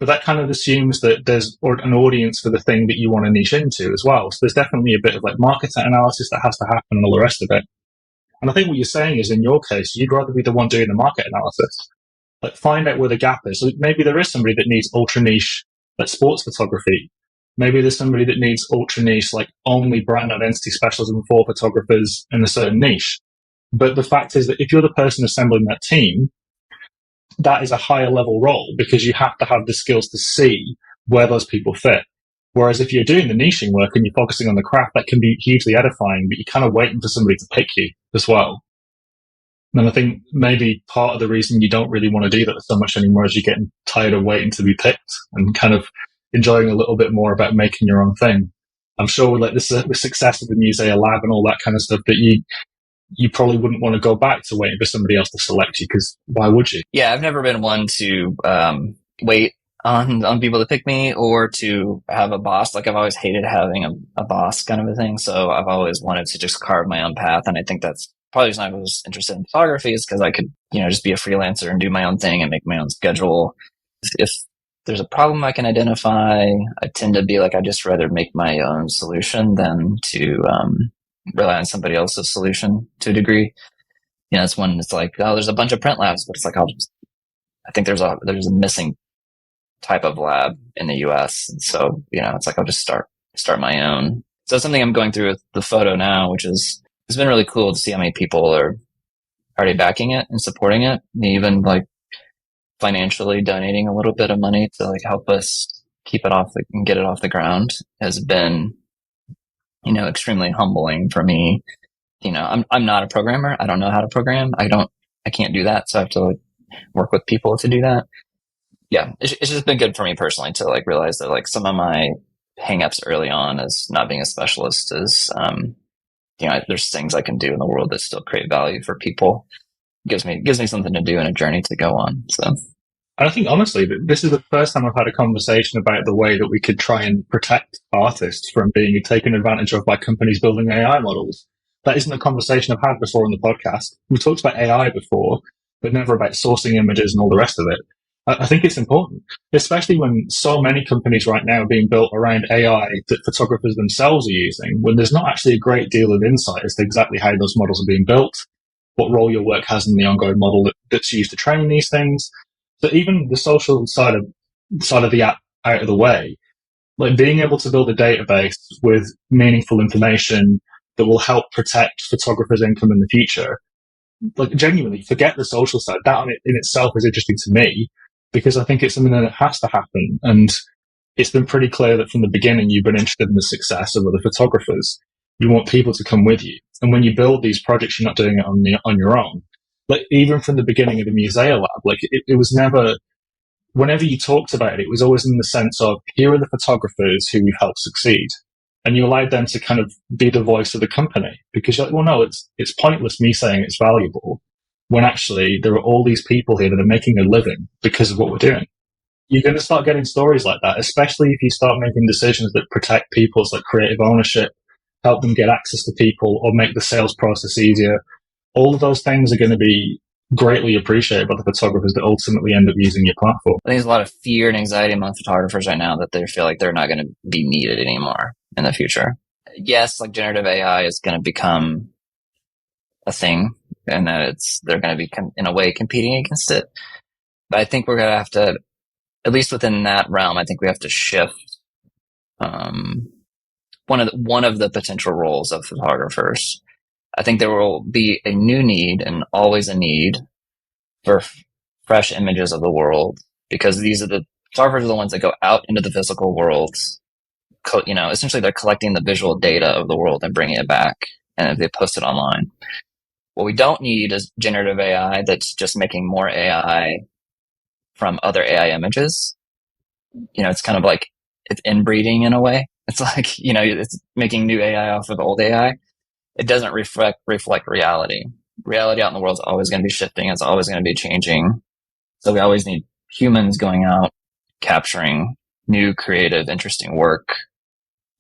But that kind of assumes that there's an audience for the thing that you want to niche into as well. So there's definitely a bit of like market analysis that has to happen and all the rest of it. And I think what you're saying is, in your case, you'd rather be the one doing the market analysis. Like, find out where the gap is. So maybe there is somebody that needs ultra niche, like sports photography. Maybe there's somebody that needs ultra niche, like only brand identity specialism for photographers in a certain niche. But the fact is that if you're the person assembling that team, that is a higher level role because you have to have the skills to see where those people fit. Whereas if you're doing the niching work and you're focusing on the craft, that can be hugely edifying, but you're kind of waiting for somebody to pick you as well. And I think maybe part of the reason you don't really want to do that so much anymore is you're getting tired of waiting to be picked and kind of enjoying a little bit more about making your own thing. I'm sure with like the success of the Musea lab and all that kind of stuff that you probably wouldn't want to go back to waiting for somebody else to select you, because why would you? Yeah, I've never been one to wait on people to pick me or to have a boss. Like, I've always hated having a boss kind of a thing. So I've always wanted to just carve my own path. And I think that's probably the reason I was interested in photography, is because I could, just be a freelancer and do my own thing and make my own schedule. If there's a problem I can identify, I tend to be like, I'd just rather make my own solution than to rely on somebody else's solution to a degree. It's when it's like, oh, there's a bunch of print labs, but it's like, I think there's a missing type of lab in the US. And so, it's like, I'll just start my own. So it's something I'm going through with the photo now, which is, it's been really cool to see how many people are already backing it and supporting it. And even like financially donating a little bit of money to like help us keep it and get it off the ground has been, extremely humbling for me. I'm not a programmer. I don't know how to program. I can't do that. So I have to like work with people to do that. Yeah. It's just been good for me personally to like realize that like some of my hangups early on as not being a specialist is, there's things I can do in the world that still create value for people. It gives me something to do and a journey to go on. So. I think honestly, this is the first time I've had a conversation about the way that we could try and protect artists from being taken advantage of by companies building AI models. That isn't a conversation I've had before on the podcast. We've talked about AI before, but never about sourcing images and all the rest of it. I think it's important, especially when so many companies right now are being built around AI that photographers themselves are using, when there's not actually a great deal of insight as to exactly how those models are being built, what role your work has in the ongoing model that's used to train these things. So even the social side of the app out of the way, like being able to build a database with meaningful information that will help protect photographers' income in the future, like genuinely forget the social side. That in itself is interesting to me because I think it's something that has to happen. And it's been pretty clear that from the beginning, you've been interested in the success of other photographers. You want people to come with you. And when you build these projects, you're not doing it on your own. Like even from the beginning of the Musea lab, like it was never, whenever you talked about it, it was always in the sense of, here are the photographers who we've helped succeed. And you allowed them to kind of be the voice of the company because you're like, well, no, it's pointless me saying it's valuable when actually there are all these people here that are making a living because of what we're doing. You're going to start getting stories like that, especially if you start making decisions that protect people's like creative ownership, help them get access to people or make the sales process easier. All of those things are going to be greatly appreciated by the photographers that ultimately end up using your platform. I think there's a lot of fear and anxiety among photographers right now that they feel like they're not going to be needed anymore in the future. yes, like generative AI is going to become a thing, and that they're going to be in a way competing against it. But I think we're going to have to, at least within that realm, I think we have to shift um, one of the potential roles of photographers. I think there will be a new need, and always a need, for fresh images of the world, because these are the photographers are the ones that go out into the physical world. Essentially they're collecting the visual data of the world and bringing it back, and they post it online. What we don't need is generative AI that's just making more AI from other AI images. It's kind of like it's inbreeding in a way. It's like, it's making new AI off of old AI. It doesn't reflect reality. Reality out in the world is always going to be shifting. It's always going to be changing. So we always need humans going out, capturing new, creative, interesting work,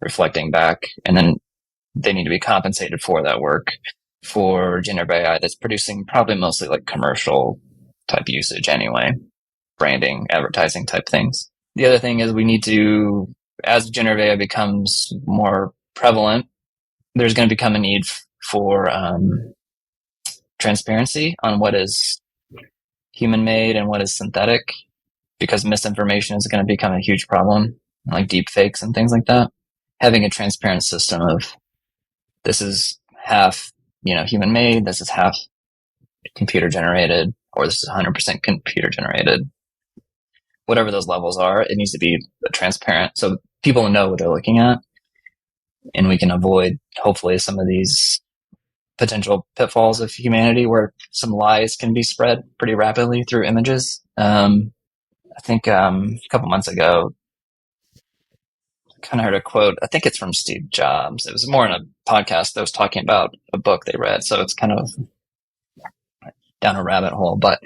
reflecting back, and then they need to be compensated for that work. For generative AI that's producing probably mostly like commercial type usage anyway, branding, advertising type things. The other thing is we need to, as generative AI becomes more prevalent, there's going to become a need for transparency on what is human made and what is synthetic, because misinformation is going to become a huge problem, like deep fakes and things like that. Having a transparent system of this is half, human made, this is half computer generated, or this is 100% computer generated. Whatever those levels are, it needs to be transparent so people know what they're looking at, and we can avoid, hopefully, some of these potential pitfalls of humanity where some lies can be spread pretty rapidly through images. I think a couple months ago, I kind of heard a quote. I think it's from Steve Jobs. It was more in a podcast that was talking about a book they read, so it's kind of down a rabbit hole. But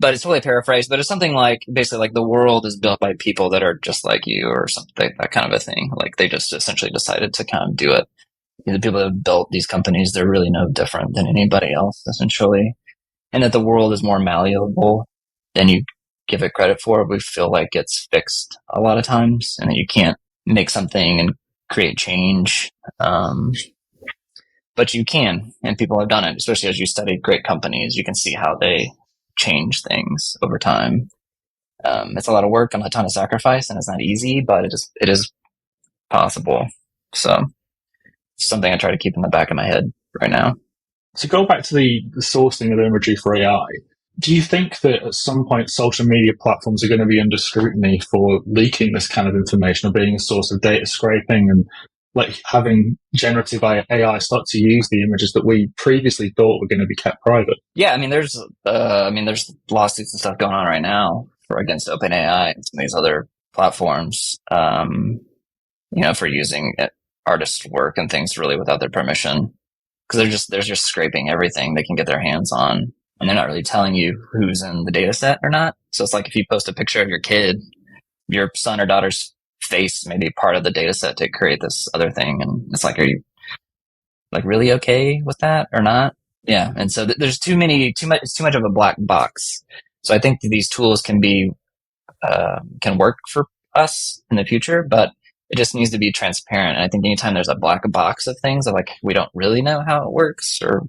it's totally paraphrased. But it's something like, basically, like the world is built by people that are just like you, or something, that kind of a thing. Like they just essentially decided to kind of do it. The people that have built these companies, they're really no different than anybody else, essentially. And that the world is more malleable than you give it credit for. We feel like it's fixed a lot of times, and that you can't make something and create change. But you can, and people have done it, especially as you study great companies. You can see how they change things over time. It's a lot of work and a ton of sacrifice, and it's not easy, but it is possible. So it's something I try to keep in the back of my head right now. To go back to the sourcing of imagery for AI, do you think that at some point social media platforms are going to be under scrutiny for leaking this kind of information, or being a source of data scraping, and like having generative AI start to use the images that we previously thought were going to be kept private? Yeah, there's lawsuits and stuff going on right now against OpenAI and some of these other platforms, for using artist work and things really without their permission, because they're just scraping everything they can get their hands on, and they're not really telling you who's in the data set or not. So it's like if you post a picture of your kid, your son or daughter's face may be part of the data set to create this other thing, and it's like, are you like really okay with that or not? Yeah, and so there's too much of a black box. So I think these tools can work for us in the future, but it just needs to be transparent. And I think anytime there's a black box of things, like we don't really know how it works, or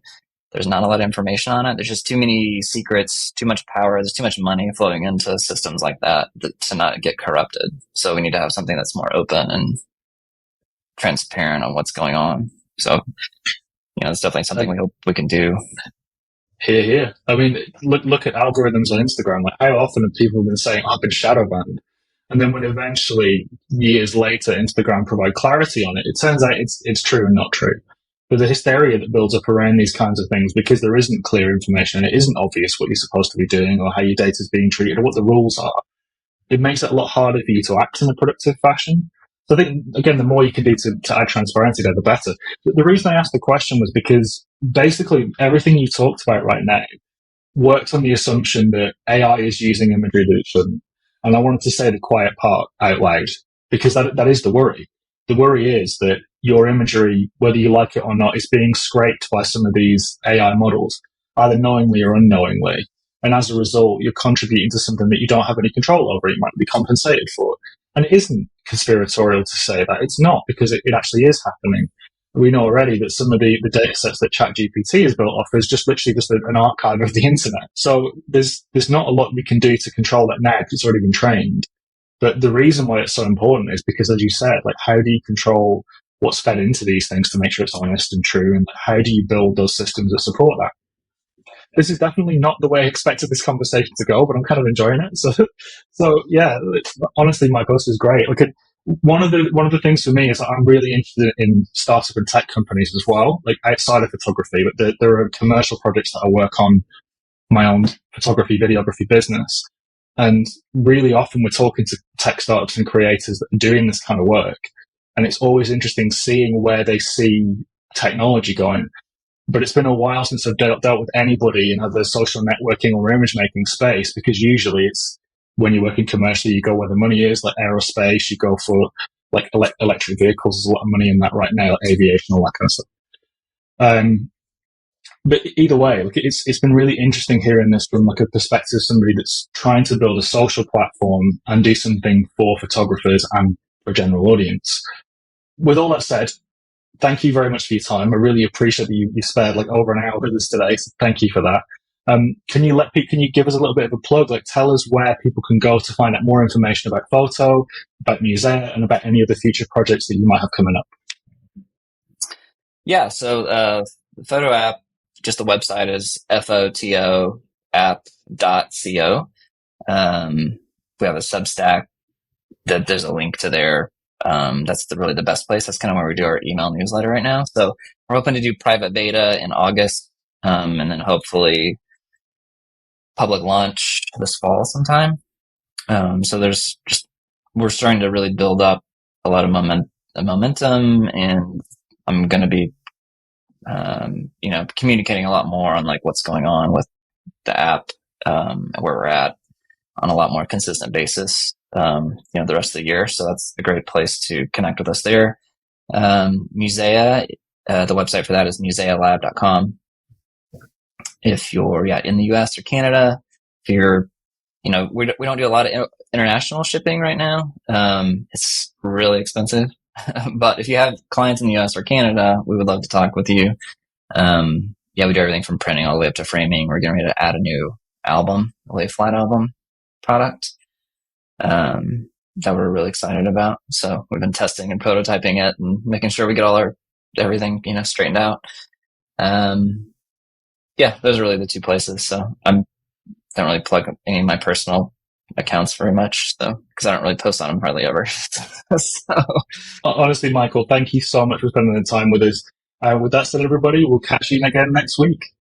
there's not a lot of information on it, there's just too many secrets, too much power, there's too much money flowing into systems like that to not get corrupted. So we need to have something that's more open and transparent on what's going on. So, it's definitely something we hope we can do. Here. Look at algorithms on Instagram. Like, how often have people been saying, I've been shadow banned? And then when eventually, years later, Instagram provide clarity on it, it turns out it's true and not true. But the hysteria that builds up around these kinds of things, because there isn't clear information and it isn't obvious what you're supposed to be doing, or how your data is being treated, or what the rules are, it makes it a lot harder for you to act in a productive fashion. So I think, again, the more you can do to add transparency there, the better. But the reason I asked the question was because basically everything you talked about right now works on the assumption that AI is using imagery that it shouldn't. And I wanted to say the quiet part out loud, because that is the worry. The worry is that your imagery, whether you like it or not, is being scraped by some of these AI models, either knowingly or unknowingly. And as a result, you're contributing to something that you don't have any control over. You might be compensated for. And it isn't conspiratorial to say that. It's not, because it actually is happening. we know already that some of the data sets that ChatGPT is built off is just literally just an archive of the internet. So there's not a lot we can do to control that now because it's already been trained. But the reason why it's so important is because, as you said, like, how do you control what's fed into these things to make sure it's honest and true? And how do you build those systems that support that? This is definitely not the way I expected this conversation to go, but I'm kind of enjoying it. So yeah, honestly, Michael, this is great. Like, one of the things for me is that I'm really interested in startup and tech companies as well, like outside of photography. But there are commercial projects that I work on, my own photography, videography business. And really often we're talking to tech startups and creators that are doing this kind of work. And it's always interesting seeing where they see technology going. But it's been a while since I've dealt with anybody in the social networking or image making space, because usually it's when you're working commercially, you go where the money is, like aerospace, you go for like electric vehicles. There's a lot of money in that right now, like aviation, all that kind of stuff. But either way, like, it's been really interesting hearing this from like a perspective of somebody that's trying to build a social platform and do something for photographers and for a general audience. With all that said, thank you very much for your time. I really appreciate that you spared like over an hour with us today. So thank you for that. Can you give us a little bit of a plug? Like, tell us where people can go to find out more information about photo, about Musea, and about any other future projects that you might have coming up. Yeah. So the photo app, just the website is fotoapp.co. We have a Substack that there's a link to there. That's really the best place. That's kind of where we do our email newsletter right now. So we're hoping to do private beta in August, and then hopefully public launch this fall sometime. So we're starting to really build up a lot of momentum, and I'm going to be, communicating a lot more on like what's going on with the app, and where we're at on a lot more consistent basis, the rest of the year. So that's a great place to connect with us there. Musea, the website for that is musealab.com. If you're in the US or Canada, if you're, we don't do a lot of international shipping right now. It's really expensive. But if you have clients in the US or Canada, we would love to talk with you. We do everything from printing all the way up to framing. We're getting ready to add a new album, a lay flat album product, that we're really excited about. So we've been testing and prototyping it and making sure we get all everything, straightened out. Those are really the two places. So I don't really plug any of my personal accounts very much, so because I don't really post on them hardly ever. So honestly, Michael, thank you so much for spending the time with us. With that said, everybody, we'll catch you again next week.